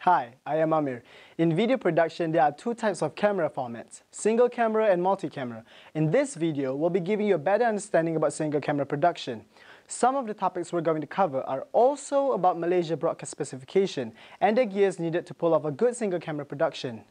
Hi, I am Amir. In video production, there are two types of camera formats, single camera and multi-camera. In this video, we'll be giving you a better understanding about single camera production. Some of the topics we're going to cover are also about Malaysia broadcast specification and the gears needed to pull off a good single camera production.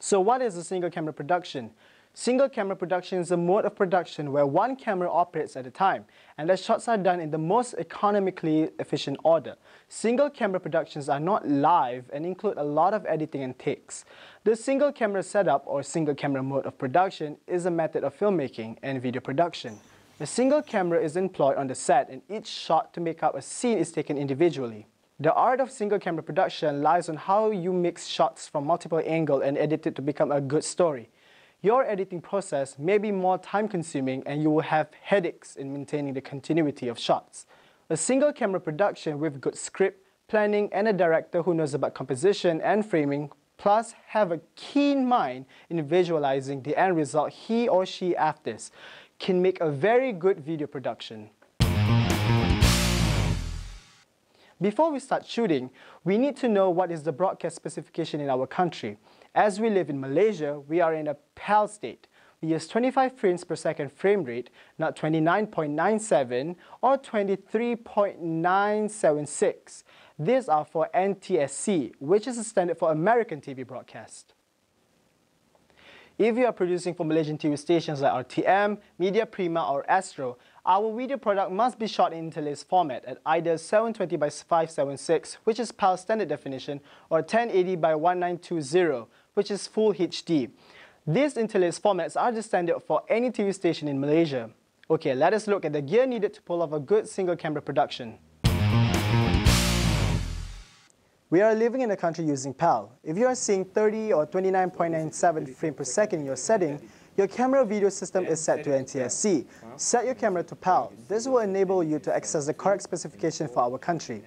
So what is a single camera production? Single camera production is a mode of production where one camera operates at a time, and the shots are done in the most economically efficient order. Single camera productions are not live and include a lot of editing and takes. The single camera setup or single camera mode of production is a method of filmmaking and video production. A single camera is employed on the set, and each shot to make up a scene is taken individually. The art of single camera production lies on how you mix shots from multiple angles and edit it to become a good story. Your editing process may be more time consuming and you will have headaches in maintaining the continuity of shots. A single camera production with good script, planning and a director who knows about composition and framing, plus have a keen mind in visualizing the end result he or she afters, can make a very good video production. Before we start shooting, we need to know what is the broadcast specification in our country. As we live in Malaysia, we are in a PAL state. We use 25 frames per second frame rate, not 29.97 or 23.976. These are for NTSC, which is a standard for American TV broadcast. If you are producing for Malaysian TV stations like RTM, Media Prima or Astro, our video product must be shot in interlaced format at either 720 by 576, which is PAL standard definition, or 1080 by 1920, which is full HD. These interlaced formats are the standard for any TV station in Malaysia. Okay, let us look at the gear needed to pull off a good single camera production. We are living in a country using PAL. If you are seeing 30 or 29.97 frames per second in your setting, your camera video system is set to NTSC. Set your camera to PAL. This will enable you to access the correct specification for our country.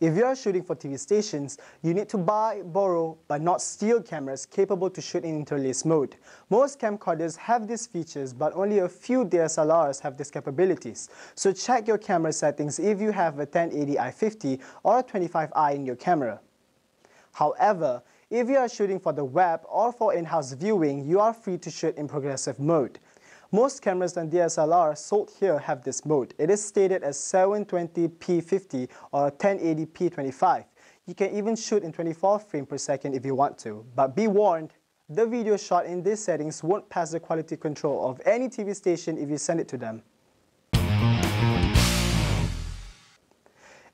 If you are shooting for TV stations, you need to buy, borrow, but not steal cameras capable to shoot in interlaced mode. Most camcorders have these features, but only a few DSLRs have these capabilities. So check your camera settings if you have a 1080 i50 or a 25i in your camera. However, if you are shooting for the web or for in-house viewing, you are free to shoot in progressive mode. Most cameras and DSLR sold here have this mode. It is stated as 720p50 or 1080p25. You can even shoot in 24 frames per second if you want to. But be warned, the video shot in these settings won't pass the quality control of any TV station if you send it to them.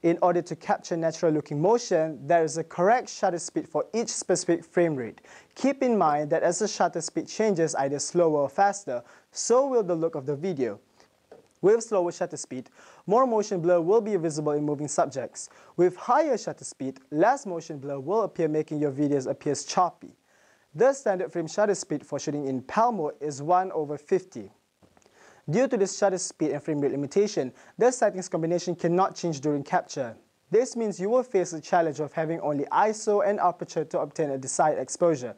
In order to capture natural-looking motion, there is a correct shutter speed for each specific frame rate. Keep in mind that as the shutter speed changes either slower or faster, so will the look of the video. With slower shutter speed, more motion blur will be visible in moving subjects. With higher shutter speed, less motion blur will appear, making your videos appear choppy. The standard frame shutter speed for shooting in PAL mode is 1/50. Due to this shutter speed and frame rate limitation, the settings combination cannot change during capture. This means you will face the challenge of having only ISO and aperture to obtain a desired exposure.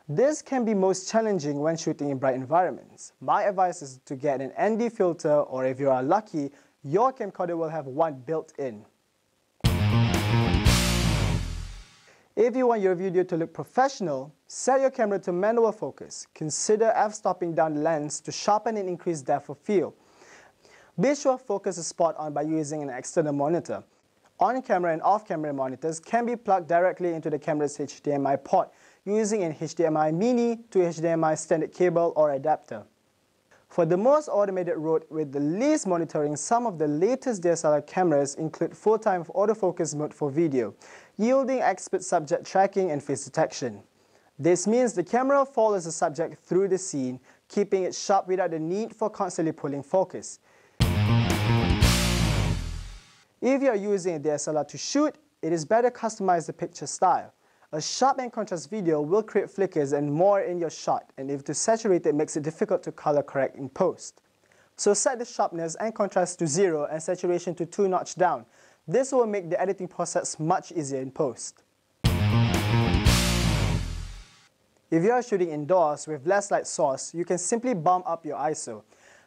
This can be most challenging when shooting in bright environments. My advice is to get an ND filter, or if you are lucky, your camcorder will have one built in. If you want your video to look professional, set your camera to manual focus. Consider f-stopping down the lens to sharpen and increase depth of field. Be sure focus is spot on by using an external monitor. On-camera and off-camera monitors can be plugged directly into the camera's HDMI port using an HDMI mini to HDMI standard cable or adapter. For the most automated route with the least monitoring, some of the latest DSLR cameras include full-time autofocus mode for video, yielding expert subject tracking and face detection. This means the camera follows the subject through the scene, keeping it sharp without the need for constantly pulling focus. If you are using a DSLR to shoot, it is better to customize the picture style. A sharp and contrast video will create flickers and more in your shot, and if too saturated makes it difficult to color correct in post. So set the sharpness and contrast to 0 and saturation to 2 notch down. This will make the editing process much easier in post. If you are shooting indoors with less light source, you can simply bump up your ISO.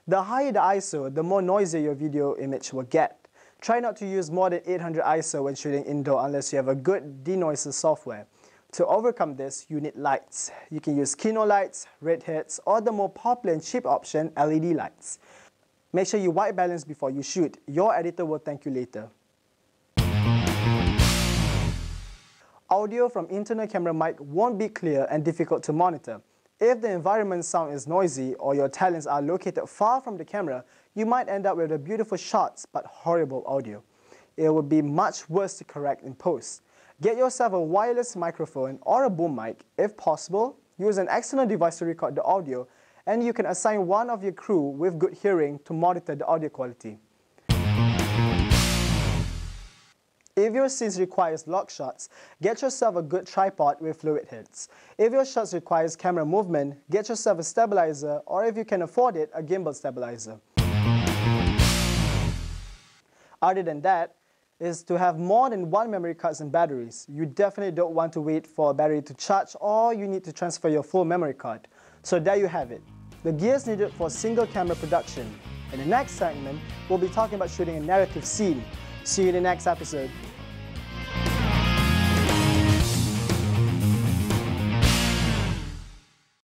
The higher the ISO, the more noisier your video image will get. Try not to use more than 800 ISO when shooting indoor unless you have a good denoiser software. To overcome this, you need lights. You can use Kino lights, redheads, or the more popular and cheap option, LED lights. Make sure you white balance before you shoot. Your editor will thank you later. Audio from internal camera mic won't be clear and difficult to monitor. If the environment sound is noisy or your talents are located far from the camera, you might end up with a beautiful shots but horrible audio. It would be much worse to correct in post. Get yourself a wireless microphone or a boom mic. If possible, use an external device to record the audio, and you can assign one of your crew with good hearing to monitor the audio quality. If your scenes requires lock shots, get yourself a good tripod with fluid heads. If your shots requires camera movement, get yourself a stabilizer, or if you can afford it, a gimbal stabilizer. Other than that, is to have more than one memory cards and batteries. You definitely don't want to wait for a battery to charge, or you need to transfer your full memory card. So there you have it, the gears needed for single camera production. In the next segment, we'll be talking about shooting a narrative scene. See you in the next episode.